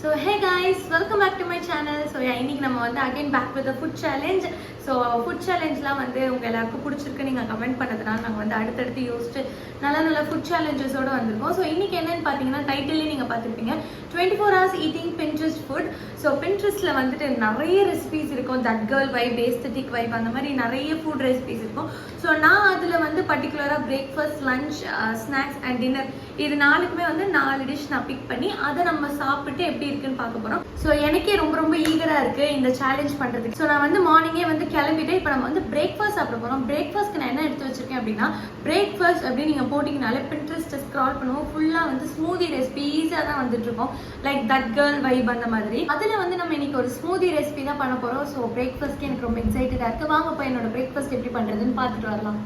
So hey guys, welcome back to my channel. So இன்னைக்கு நம்ம வந்து again back with the food challenge. So food challengeலாம் வந்து உங்க எல்லாருக்கும் பிடிச்சிருக்கு நீங்க கமெண்ட் பண்ணதுனால நாங்க வந்து அடுத்தடுத்து யோசிச்சு நல்ல food challengesோட வந்திருக்கோம். So இன்னைக்கு என்னன்னு பாத்தீங்கன்னா டைட்டில்லே நீங்க பார்த்திருப்பீங்க 24 hours eating Pinterest food. So Pinterestல வந்துட்டு நிறைய ரெசிபீஸ் இருக்கும். That girl vibe, aesthetic vibe அந்த மாதிரி நிறைய food recipes இருக்கும். So நான் அதுல வந்து பர்టిక్యులரா breakfast, lunch, snacks and dinner இது நாலுக்குமே வந்து 4 டிஷ் நான் பிக் பண்ணி அதை நம்ம சாப்பிட்டு எப்படி இருக்குன்னு பார்க்க போறோம். ஸோ எனக்கே ரொம்ப ஈகரா இருக்கு இந்த சேலஞ்ச் பண்றதுக்கு. ஸோ நான் வந்து மார்னிங்கே வந்து கிளம்பிட்டு இப்போ நம்ம வந்து பிரேக்ஃபாஸ்ட் சாப்பிட போறோம். பிரேக்ஃபாஸ்ட்க்கு நான் என்ன எடுத்து வச்சிருக்கேன் அப்படின்னா பிரேக்ஃபாஸ்ட் அப்படின்னு நீங்க போட்டீங்கனாலே பின்ட்ரெஸ்ட் ஸ்க்ரால் பண்ணுவோம் ஃபுல்லா வந்து ஸ்மூதி ரெசிபி ஈஸியா தான் வந்துட்டு இருக்கோம். லைக் தட் கேர்ள் வைப் அந்த மாதிரி. அதுல வந்து நம்ம இன்னைக்கு ஒரு ஸ்மூதி ரெசிபி தான் பண்ண போறோம். ஸோ பிரேக்ஃபாஸ்ட்க்கு எனக்கு ரொம்ப எக்ஸைட்டடா இருக்கு. வாங்க போய் என்னோட பிரேக்ஃபாஸ்ட் எப்படி பண்றதுன்னு பார்த்துட்டு வரலாம்.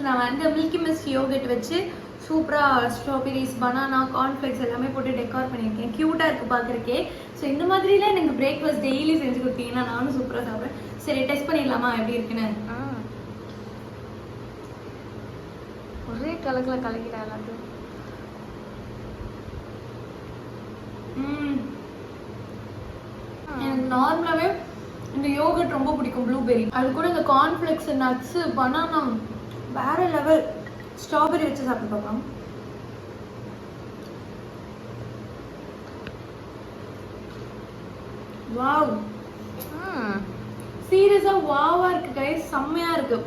நான் வந்து மில்கி மிஸ்ட் யோகர்ட் வச்சு சூப்பராக ஸ்ட்ராபெரிஸ், பனானா, கார்ன்ஃப்ளெக்ஸ் எல்லாமே போட்டு டெக்கார் பண்ணியிருக்கேன். க்யூட்டாக இருக்குது பார்க்குறக்கே. ஸோ இந்த மாதிரிலாம் எனக்கு பிரேக்ஃபாஸ்ட் டெய்லி செஞ்சு கொடுத்தீங்கன்னா நானும் சூப்பராக சாப்பிட்றேன். சரி டெஸ்ட் பண்ணிடலாமா எப்படி இருக்குன்னு? ஒரே கலக்கில் கலக்கிட்டா எல்லாத்தையும். எனக்கு நார்மலாகவே இந்த யோகர்ட் ரொம்ப பிடிக்கும், ப்ளூபெரி. அது கூட இந்த கார்ன்ஃப்ளெக்ஸ், நட்ஸு, பனானா வேற லெவல். ஸ்ட்ராபெரி வச்சு சாப்பிட்டு பார்க்கலாம். வாவ், சீரியஸா வாவா இருக்கு கைஸ், செம்மையா இருக்கு.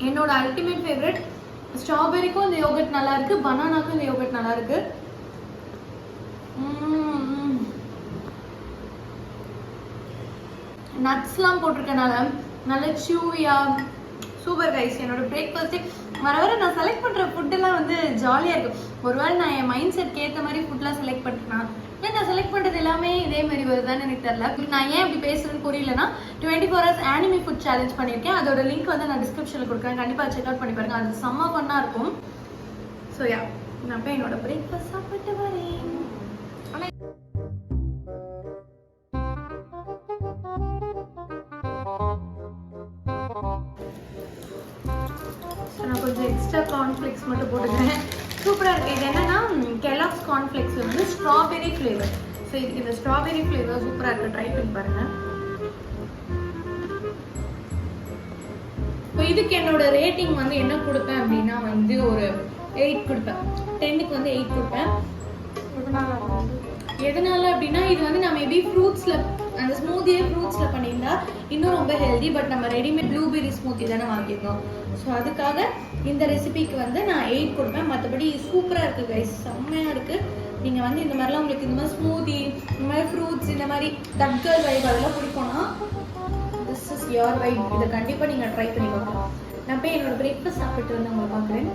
என்னோட அல்டிமேட் ஃபேவரட். ஸ்ட்ராபெரிக்கும் இந்த யோகர்ட் நல்லா இருக்கு, பனானாக்கும் இந்த யோகர்ட் நல்லா இருக்கு. நட்ஸ்லாம் போட்டிருக்கனால நல்ல சியூவியா சூப்பர் கைஸ். என்னோட பிரேக்ஃபாஸ்ட்டே வர நான் செலக்ட் பண்ணுற ஃபுட்டெல்லாம் வந்து ஜாலியாக இருக்கும். ஒருவேளை நான் என் மைண்ட் செட்க்கு ஏற்ற மாதிரி ஃபுட்லாம் செலக்ட் பண்ணுறேன்னா நான் செலக்ட் பண்ணுறது எல்லாமே இதே மாதிரி வருதான்னு எனக்கு தெரியல. நான் ஏன் இப்படி பேசுறேன்னு புரியலன்னா 24 hours anime ஃபுட் சேலஞ்ச் பண்ணியிருக்கேன். அதோட லிங்க் வந்து நான் டிஸ்கிரிப்ஷனில் கொடுக்குறேன். கண்டிப்பாக செக் அவுட் பண்ணி பாருங்க. அது செம்ம ஃபன்னாக இருக்கும். ஸோ யா, நான் போய் என்னோட பிரேக்ஃபாஸ்ட் சாப்பிட்டு வரேன். நான் கொஞ்சம் எக்ஸ்ட்ரா கார்ன்ஃப்ளெக்ஸ் மட்டும் போட்டுக்கிறேன். சூப்பராக இருக்குது. இது என்னன்னா கெலாக்ஸ் கார்ன்ஃப்ளெக்ஸ் வந்து ஸ்ட்ராபெரி ஃப்ளேவர். ஸோ இதுக்கு இந்த ஸ்ட்ராபெரி ஃப்ளேவர் சூப்பராக இருக்குது. ட்ரை பண்ணி பாருங்கள். ஸோ இதுக்கு என்னோட ரேட்டிங் வந்து என்ன கொடுப்பேன் அப்படின்னா வந்து ஒரு 8 கொடுப்பேன். 10க்கு வந்து 8 கொடுப்பேன். எதனால அப்படின்னா இது வந்து நான் மேபி ஃப்ரூட்ஸில் அந்த ஸ்மூத்தியே ஃப்ரூட்ஸில் பண்ணியிருந்தா இன்னும் ரொம்ப ஹெல்தி. பட் நம்ம ரெடிமேட் ப்ளூபெரி ஸ்மூத்தி தானே வாங்கியிருந்தோம். ஸோ அதுக்காக இந்த ரெசிபிக்கு வந்து நான் 8 கொடுப்பேன். மற்றபடி சூப்பராக இருக்குது கைஸ், செம்மையாக இருக்குது. நீங்கள் வந்து இந்த மாதிரிலாம் உங்களுக்கு இந்த மாதிரி ஸ்மூத்தி, இந்த மாதிரி ஃப்ரூட்ஸ், இந்த மாதிரி தட் கேர்ள் வைப் அதெல்லாம் பிடிக்கும்னா திஸ் இஸ் யோர் வைப். இதை கண்டிப்பாக நீங்கள் ட்ரை பண்ணி பார்க்கலாம். நான் போய் என்னோட பிரேக்ஃபாஸ்ட் சாப்பிட்டு வந்து உங்களை பார்க்குறேன்.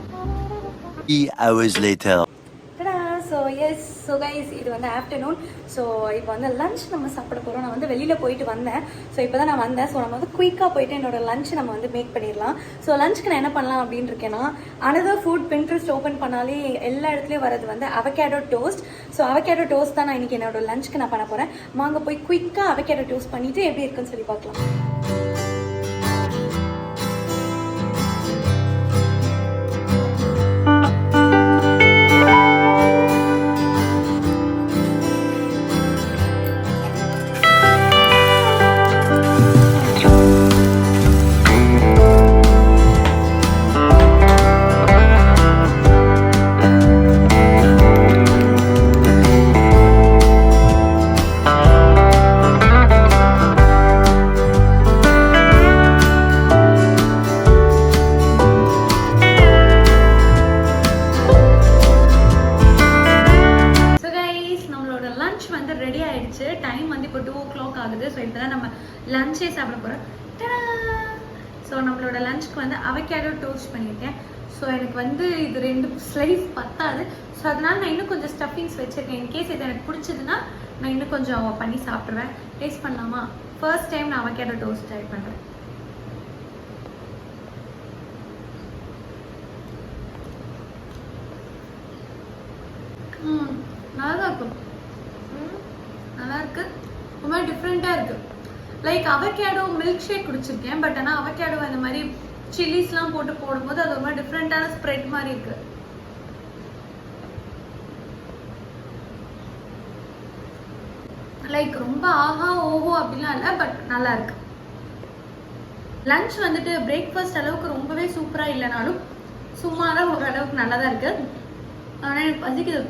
3 hours later. So yes, so guys இது வந்து ஆஃப்டர்நூன். ஸோ இப்போ வந்து லஞ்ச் நம்ம சாப்பிட போகிறோம். நான் வந்து வெளியில் போயிட்டு வந்தேன். ஸோ இப்போ தான் நான் வந்தேன். ஸோ நம்ம வந்து குயிக்காக போயிட்டு என்னோட லஞ்ச் நம்ம வந்து மேக் பண்ணிடலாம். ஸோ லஞ்சுக்கு நான் என்ன பண்ணலாம் அப்படின்னு இருக்கேன்னா அனதர் ஃபுட் பின்ட்ரெஸ்ட் ஓப்பன் பண்ணாலே எல்லா இடத்துலையும் வரது வந்து avocado toast. So avocado toast தான் நான் இன்றைக்கி என்னோட லஞ்சுக்கு நான் பண்ண போகிறேன். வாங்க போய் குயிக்காக அவகேடோ டோஸ்ட் பண்ணிவிட்டு எப்படி இருக்குன்னு சொல்லி பார்க்கலாம். லஞ்சே சாப்பிட போகிறேன். ஸோ நம்மளோட லஞ்சுக்கு வந்து அவகேடோ டோஸ்ட் பண்ணியிருக்கேன். ஸோ எனக்கு வந்து இது 2 ஸ்லைஸ் பத்தாது. ஸோ அதனால் நான் இன்னும் கொஞ்சம் ஸ்டஃபிங்ஸ் வச்சுருக்கேன். இன்கேஸ் இது எனக்கு பிடிச்சதுன்னா நான் இன்னும் கொஞ்சம் பண்ணி சாப்பிட்ருவேன். டேஸ்ட் பண்ணலாமா? ஃபர்ஸ்ட் டைம் நான் அவகேடோ டோஸ்ட் ட்ரை பண்ணுறேன். நல்லா இருக்கும். நல்லா இருக்கு. ரொம்ப டிஃப்ரெண்ட்டாக இருக்குது. லைக் அவகேடோ மில்க் ஷேக் குடிச்சிருக்கேன். பட் ஆனால் அவகேடோ இந்த மாதிரி சில்லிஸ்லாம் போட்டு போடும்போது அது ரொம்ப டிஃப்ரெண்ட்டான ஸ்ப்ரெட் மாதிரி இருக்கு. லைக் ரொம்ப ஆஹா ஓஹோ அப்படிலாம் இல்லை, பட் நல்லா இருக்கு. லஞ்ச் வந்துட்டு பிரேக்ஃபாஸ்ட் அளவுக்கு ரொம்பவே சூப்பராக இல்லைனாலும் சுமாராக ஓரளவுக்கு நல்லா தான் இருக்கு. ஆனால் எனக்கு பசிக்குது.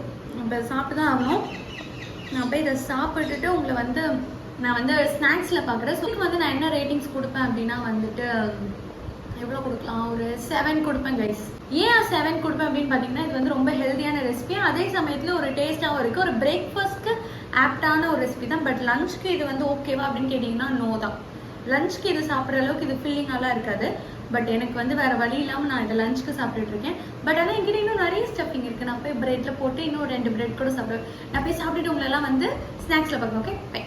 இப்போ சாப்பிட்டு தான் ஆகணும். நான் போய் இதை சாப்பிட்டுட்டு உங்களை வந்து நான் வந்து ஸ்நாக்ஸில் பார்க்குறேன். ஸோ வந்து நான் என்ன ரேட்டிங்ஸ் கொடுப்பேன் அப்படின்னா வந்துட்டு எவ்வளோ கொடுக்கலாம்? ஒரு 7 கொடுப்பேன் கைஸ். ஏன் 7 கொடுப்பேன் அப்படின்னு பார்த்தீங்கன்னா இது வந்து ரொம்ப ஹெல்த்தியான ரெசிபி, அதே சமயத்தில் ஒரு டேஸ்ட்டாகவும் இருக்குது. ஒரு பிரேக்ஃபாஸ்ட்க்கு ஆப்டான ஒரு ரெசிபி தான். பட் லஞ்சுக்கு இது வந்து ஓகேவா அப்படின்னு கேட்டிங்கன்னா நோ தான். லஞ்சுக்கு இது சாப்பிட்ற அளவுக்கு இது ஃபில்லிங்காலாம் இருக்காது. பட் எனக்கு வந்து வேறு வழி இல்லாமல் நான் இதை லஞ்சுக்கு சாப்பிட்டுட்டு இருக்கேன். பட் ஆனால் என்கிட்ட இன்னும் நிறைய ஸ்டஃபிங் இருக்குது. நான் போய் ப்ரெட்டில் போட்டு இன்னும் 2 பிரெட் கூட சாப்பிடுவேன். நான் போய் சாப்பிட்டுட்டு உங்களெல்லாம் வந்து ஸ்நாக்ஸில் பார்க்கணும். Okay bye.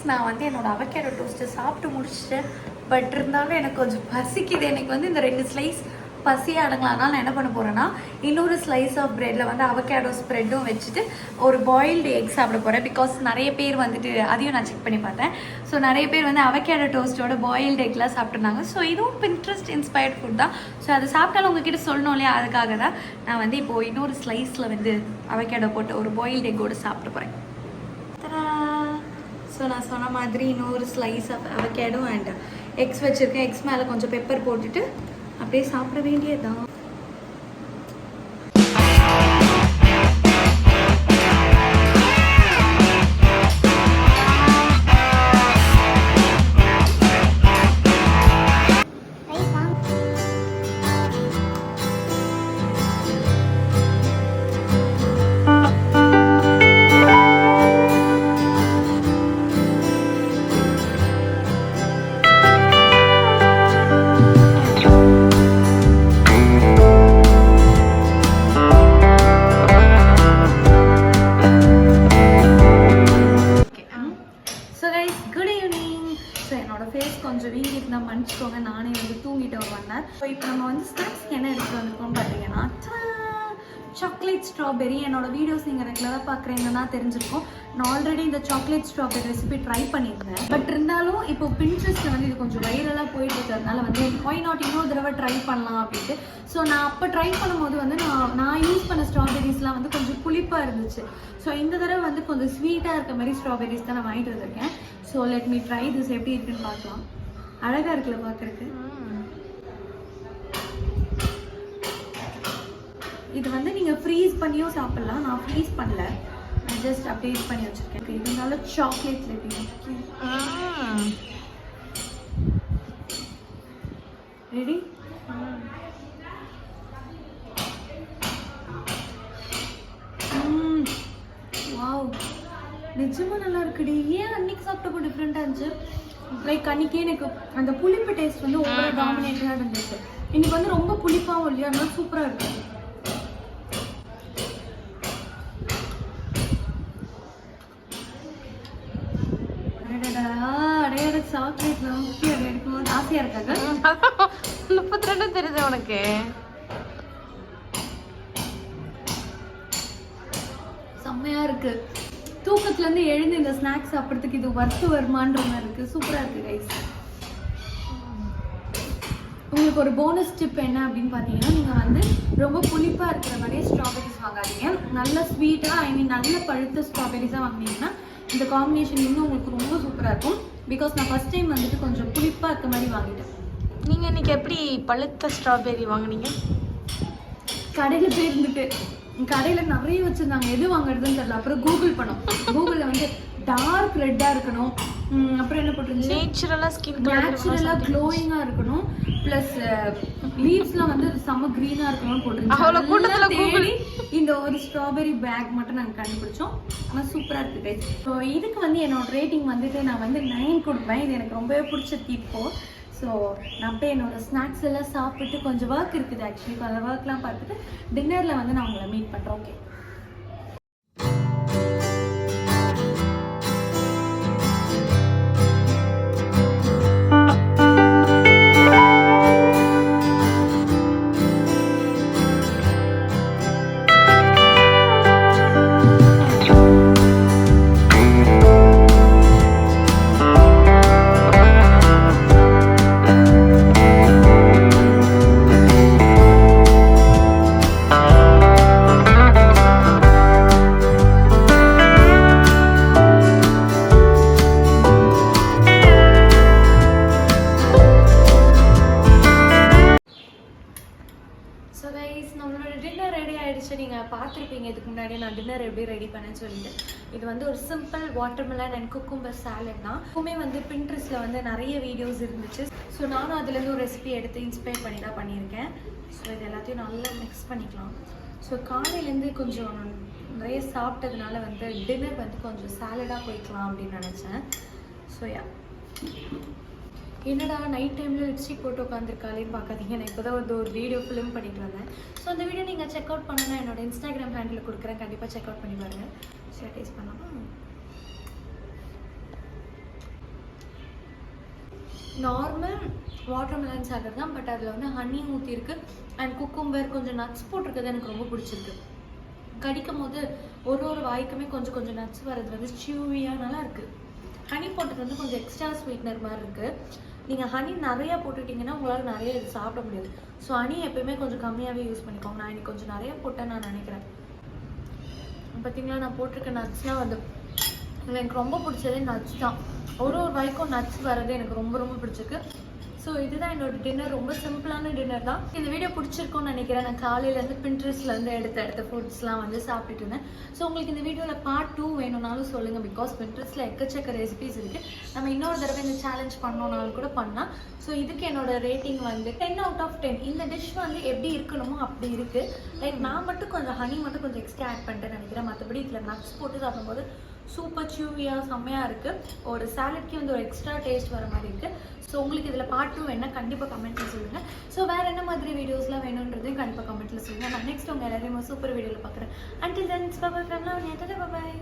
நான் வந்து என்னோட அவகேடோ டோஸ்ட்டை சாப்பிட்டு முடிச்சிட்டேன். பட் இருந்தாலும் எனக்கு கொஞ்சம் பசிக்குது. எனக்கு வந்து இந்த 2 ஸ்லைஸ் பசியை அடங்கலாம். அதனால் நான் என்ன பண்ண போகிறேன்னா இன்னொரு ஸ்லைஸ் ஆஃப் ப்ரெட்டில் வந்து அவகேடோ ஸ்ப்ரெட்டும் வச்சுட்டு ஒரு பாயில்டு எக் சாப்பிட போகிறேன். பிகாஸ் நிறைய பேர் வந்துட்டு அதையும் நான் செக் பண்ணி பார்த்தேன். ஸோ நிறைய பேர் வந்து அவகேடோ டோஸ்ட்டோட பாயில்டு எக்லாம் சாப்பிட்ருந்தாங்க. ஸோ இதுவும் பின்ட்ரெஸ்ட் இன்ஸ்பயர்ட் ஃபுட் தான். ஸோ அதை சாப்பிட்டாலும் உங்ககிட்ட சொல்லணும் இல்லையா, அதுக்காக தான் நான் வந்து இப்போது இன்னொரு ஸ்லைஸில் வந்து அவகேடோ போட்டு ஒரு பாயில்டு எக்கோடு சாப்பிட போகிறேன். ஸோ நான் சொன்ன மாதிரி இன்னொரு slice of avocado and eggs வச்சுருக்கேன். எக்ஸ் மேலே கொஞ்சம் பெப்பர் போட்டுட்டு அப்படியே சாப்பிட வேண்டியதுதான். கொஞ்சம் வீங்கி இருந்தால் மன்னிச்சுக்கோங்க. நானே வந்து தூங்கிட்டு வந்தேன். ஸோ இப்போ நம்ம வந்து ஸ்நாக்ஸ்க்கு என்ன எடுத்துகிட்டு வந்திருக்கோம்னு பார்த்தீங்கன்னா சாக்லேட் ஸ்ட்ராபெரி. என்னோட வீடியோஸ் நீங்கள் ரெகுலராக பார்க்குறீங்கன்னா தெரிஞ்சிருக்கும். நான் ஆல்ரெடி இந்த சாக்லேட் ஸ்ட்ராபெரி ரெசிபி ட்ரை பண்ணியிருந்தேன். பட் இருந்தாலும் இப்போ பின்ட்ரெஸ்ட்டில் வந்து இது கொஞ்சம் வைரலாக போயிட்டு இருக்கிறதுனால வந்து ஒய் நாட் இன்னொரு தடவை ட்ரை பண்ணலாம் அப்படின்ட்டு. ஸோ நான் அப்போ ட்ரை பண்ணும்போது வந்து நான் யூஸ் பண்ண ஸ்ட்ராபெரிஸ்லாம் வந்து கொஞ்சம் புளிப்பாக இருந்துச்சு. ஸோ இந்த தடவை வந்து கொஞ்சம் ஸ்வீட்டாக இருக்க மாதிரி ஸ்ட்ராபெரிஸ் தான் நான் வாங்கிட்டு வந்திருக்கேன். So let me try this. எப்படி இருக்குன்னு பார்க்கலாம். அழகாக இருக்குல்ல பார்க்குறதுக்கு. இது வந்து நீங்கள் ஃப்ரீஸ் பண்ணியும் சாப்பிட்லாம். நான் ஃப்ரீஸ் பண்ணல, நான் ஜஸ்ட் அப்படியே இது பண்ணி வச்சுருக்கேன். இதனால சாக்லேட் ரெடி. வாவ், நிஜமாக நல்லா இருக்குடி. ஏன் அன்னைக்கு சாப்பிட்டப்போ டிஃப்ரெண்ட்டாக இருந்துச்சு. லைக் அன்றைக்கே எனக்கு அந்த புளிப்பு டேஸ்ட் வந்து ஒவ்வொரு டாமினேட்டாக இருந்துச்சு. இன்னைக்கு வந்து ரொம்ப புளிப்பாகவும் இல்லையா, அதனால சூப்பராக இருக்குது. சாக்லேட்ல எடுக்கும்போது ஆசையா இருக்காங்க. 32 தெரியுது உனக்கு. செம்மையா இருக்கு. தூக்கத்துல இருந்து எழுந்து இந்த ஸ்நாக்ஸ் சாப்பிட்றதுக்கு இது வர்த்து வருமான்ற மாதிரி இருக்கு. சூப்பரா இருக்கு கைஸ். உங்களுக்கு ஒரு போனஸ் டிப் என்ன அப்படின்னு பார்த்தீங்கன்னா, நீங்கள் வந்து ரொம்ப புளிப்பாக இருக்கிற மாதிரியே ஸ்ட்ராபெரிஸ் வாங்காதீங்க. நல்ல ஸ்வீட்டாக நல்ல பழுத்த ஸ்ட்ராபெரிஸாக வாங்கினீங்கன்னா இந்த காம்பினேஷன் இன்னும் உங்களுக்கு ரொம்ப சூப்பராக இருக்கும். பிகாஸ் நான் ஃபர்ஸ்ட் டைம் வந்துட்டு கொஞ்சம் புளிப்பாக இருக்க மாதிரி வாங்கிட்டேன். நீங்கள் இன்றைக்கி எப்படி பழுத்த ஸ்ட்ராபெரி வாங்கினீங்க? கடையில் போய் இருந்துட்டு கடையில் நிறைய வச்சுருந்தாங்க, எது வாங்குறதுன்னு தெரியல. அப்புறம் கூகுள் பண்ணோம். கூகுளில் வந்து டார்க் ரெட்டாக இருக்கணும், அப்புறம் என்ன போட்டுருந்துச்சு, நேச்சுரலா ஸ்கின் நேச்சுரலா க்ளோயிங்கா இருக்கணும், பிளஸ் லீவ்ஸ்லாம் வந்து செம்ம கிரீனா இருக்கணும்னு அவ்வளவு கூட்டத்துல போட்டுருந்துச்சு. இந்த ஒரு ஸ்ட்ராபெரி பேக் மட்டும் நாங்கள் கண்டுபிடிச்சோம். ஆனால் சூப்பராக இருக்குது கைஸ். ஸோ இதுக்கு வந்து என்னோட ரேட்டிங் வந்துட்டு நான் வந்து 9 கொடுப்பேன். இது எனக்கு ரொம்பவே பிடிச்ச தீப்போ. ஸோ நான் போய் என்னோட ஸ்நாக்ஸ் எல்லாம் சாப்பிட்டு கொஞ்சம் ஒர்க் இருக்குது ஆக்சுவலி. அந்த ஒர்க்லாம் பார்த்துட்டு டின்னரில் வந்து நான் உங்களை மீட் பண்ணுறேன். ஓகே. ஸோ கைஸ், நம்மளோட டின்னர் ரெடி ஆகிடுச்சு. நீங்கள் பார்த்துருப்பீங்க இதுக்கு முன்னாடி நான் டின்னர் எப்படி ரெடி பண்ணேன்னு சொல்லிட்டு. இது வந்து ஒரு simple watermelon and cucumber salad தான். எப்பவுமே வந்து பின்ட்ரெஸ்ட்டில் வந்து நிறைய வீடியோஸ் இருந்துச்சு. ஸோ நானும் அதுலேருந்து ஒரு ரெசிபி எடுத்து இன்ஸ்பயர் பண்ணி தான் பண்ணியிருக்கேன். ஸோ இது எல்லாத்தையும் நல்லா மிக்ஸ் பண்ணிக்கலாம். ஸோ காலையிலேருந்து கொஞ்சம் நிறைய சாப்பிட்டதுனால வந்து டின்னர் வந்து கொஞ்சம் சாலடாக போய்க்கலாம் அப்படின்னு நினச்சேன். ஸோ யா, என்னடா நைட் டைமில் லிப்ஸ்டிக் போட்டு உட்காந்துருக்காளேன்னு பார்க்காதீங்க. நான் இப்போ தான் வந்து ஒரு வீடியோ ஃபிலிம் பண்ணிட்டு வந்தேன். ஸோ அந்த வீடியோ நீங்கள் செக் அவுட் பண்ணணும்னா என்னோட இன்ஸ்டாகிராம் ஹேண்டில் கொடுக்குறேன். கண்டிப்பாக செக் அவுட் பண்ணி பாருங்கள். ஸோ டேஸ்ட் பண்ணலாமா? நார்மல் வாட்டர்மெலன் சாலட் தான், பட் அதில் வந்து ஹனி ஊற்றிருக்கு அண்ட் குக்கும்பர் கொஞ்சம் நட்ஸ் போட்டிருக்கிறது எனக்கு ரொம்ப பிடிச்சிருக்கு. கடிக்கும் போது ஒரு வாய்க்குமே கொஞ்சம் கொஞ்சம் நட்ஸ் வர்றது வந்து சியூவியாக நல்லா இருக்குது. ஹனி போட்டது வந்து கொஞ்சம் எக்ஸ்ட்ரா ஸ்வீட்னர் மாதிரி இருக்குது. நீங்கள் ஹனி நிறையா போட்டுட்டிங்கன்னா உங்களால் நிறைய இது சாப்பிட முடியாது. ஸோ ஹனி எப்பயுமே கொஞ்சம் கம்மியாகவே யூஸ் பண்ணிக்கோங்க. நான் இன்னைக்கு கொஞ்சம் நிறைய போட்டேன் நான் நினைக்கிறேன். பார்த்தீங்களா, நான் போட்டிருக்க நட்ஸ்லாம் வந்து எனக்கு ரொம்ப பிடிச்சதே நட்ஸ் தான். ஒரு வாய்க்கும் நட்ஸ் வர்றது எனக்கு ரொம்ப ரொம்ப பிடிச்சிருக்கு. ஸோ இதுதான் என்னோட டின்னர். ரொம்ப சிம்பிளான டின்னர் தான். இந்த வீடியோ பிடிச்சிருக்கும்னு நினைக்கிறேன். நான் காலையிலேருந்து பின்ட்ரெஸ்ட்லேருந்து எடுத்த ஃபுட்ஸ்லாம் வந்து சாப்பிட்டுட்டு இருந்தேன். ஸோ உங்களுக்கு இந்த வீடியோவில் பார்ட் 2 வேணும்னாலும் சொல்லுங்கள். பிகாஸ் பின்ட்ரெஸ்ட்டில் எக்கச்சக்க ரெசிபிஸ் இருக்குது. நம்ம இன்னொரு தடவை இந்த சேலஞ்ச் பண்ணோனாலும் கூட பண்ணலாம். ஸோ இதுக்கு என்னோட ரேட்டிங் வந்து 10 out of 10. இந்த டிஷ் வந்து எப்படி இருக்கணுமோ அப்படி இருக்குது. லைக் நான் மட்டும் கொஞ்சம் ஹனி மட்டும் கொஞ்சம் எக்ஸ்ட்ரா ஆட் பண்ணிட்டேன்னு நினைக்கிறேன். மற்றபடி இதில் நட்ஸ் போட்டு சாப்பிடும்போது சூப்பர் சியூவியாக செம்மையாக இருக்குது. ஒரு சாலட்க்கு வந்து ஒரு எக்ஸ்ட்ரா டேஸ்ட் வர மாதிரி இருக்குது. ஸோ உங்களுக்கு இதில் பார்ட் 2 வேணால் கண்டிப்பாக கமெண்ட்டில் சொல்லுங்கள். ஸோ வேறு என்ன மாதிரி வீடியோஸ்லாம் வேணுன்றதையும் கண்டிப்பாக கமெண்ட்டில் சொல்லுங்கள். நான் நெக்ஸ்ட் உங்கள் எல்லாரையும் சூப்பர் வீடியோவில் பார்க்குறேன். அண்டில் தென் பாய்.